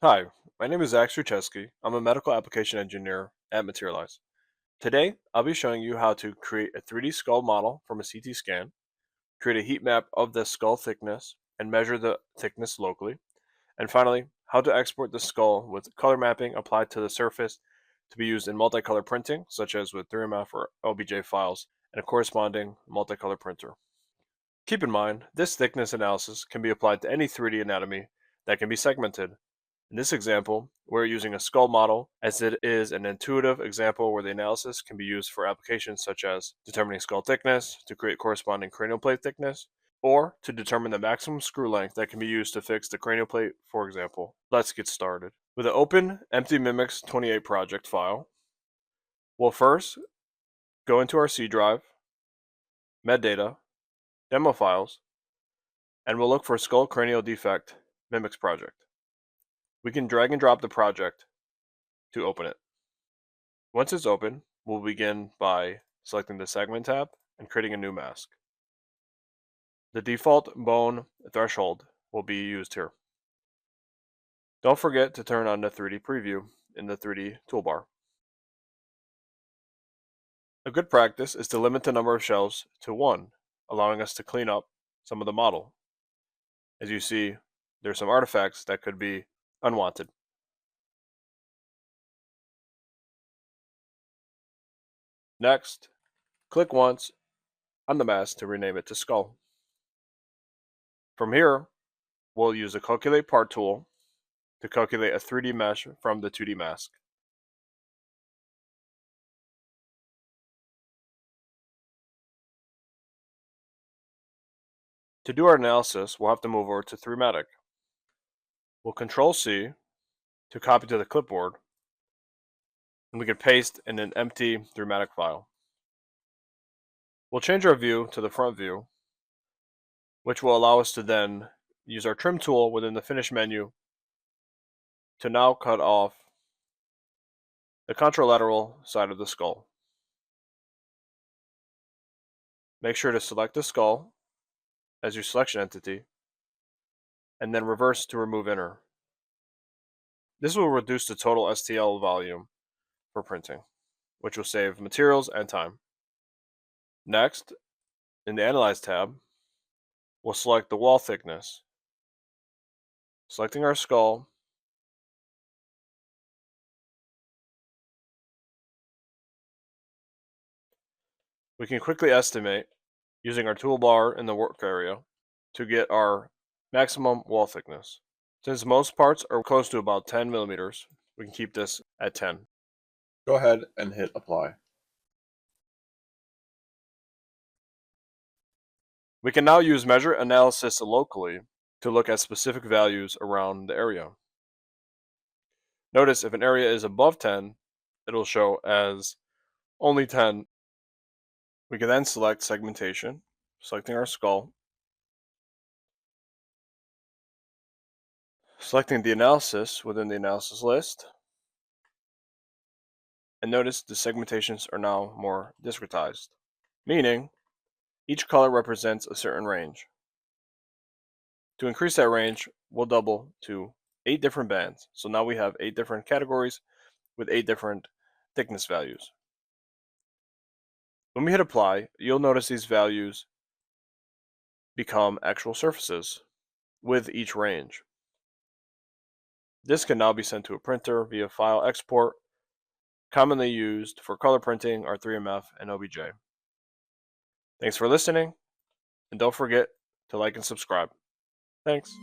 Hi, my name is Zach Strucheski. I'm a medical application engineer at Materialise. Today, I'll be showing you how to create a 3D skull model from a CT scan, create a heat map of the skull thickness, and measure the thickness locally, and finally, how to export the skull with color mapping applied to the surface to be used in multicolor printing, such as with 3MF or OBJ files, and a corresponding multicolor printer. Keep in mind, this thickness analysis can be applied to any 3D anatomy that can be segmented. In this example, we're using a skull model as it is an intuitive example where the analysis can be used for applications such as determining skull thickness to create corresponding cranial plate thickness, or to determine the maximum screw length that can be used to fix the cranial plate, for example. Let's get started. With an open empty Mimics 28 project file, we'll first go into our C drive, metadata, demo files, and we'll look for skull cranial defect Mimics project. We can drag and drop the project to open it. Once it's open, we'll begin by selecting the Segment tab and creating a new mask. The default bone threshold will be used here. Don't forget to turn on the 3D preview in the 3D toolbar. A good practice is to limit the number of shelves to 1, allowing us to clean up some of the model. As you see, there's some artifacts that could be unwanted. Next, click once on the mask to rename it to skull. From here, we'll use the Calculate Part tool to calculate a 3D mesh from the 2D mask. To do our analysis, we'll have to move over to 3-matic. We'll Control-C to copy to the clipboard, and we can paste in an empty 3-matic file. We'll change our view to the front view, which will allow us to then use our trim tool within the Finish menu to now cut off the contralateral side of the skull. Make sure to select the skull as your selection entity, and then reverse to remove inner. This will reduce the total STL volume for printing, which will save materials and time. Next, in the Analyze tab, we'll select the wall thickness. Selecting our skull, we can quickly estimate using our toolbar in the work area to get our maximum wall thickness. Since most parts are close to about 10 millimeters, we can keep this at 10. Go ahead and hit apply. We can now use measure analysis locally to look at specific values around the area. Notice if an area is above 10, it'll show as only 10. We can then select segmentation, selecting our skull, selecting the analysis within the analysis list, and notice the segmentations are now more discretized, meaning each color represents a certain range. To increase that range, we'll double to 8 different bands. So now we have 8 different categories with 8 different thickness values. When we hit apply, you'll notice these values become actual surfaces with each range. This can now be sent to a printer via file export, commonly used for color printing are 3MF and OBJ. Thanks for listening, and don't forget to like and subscribe. Thanks.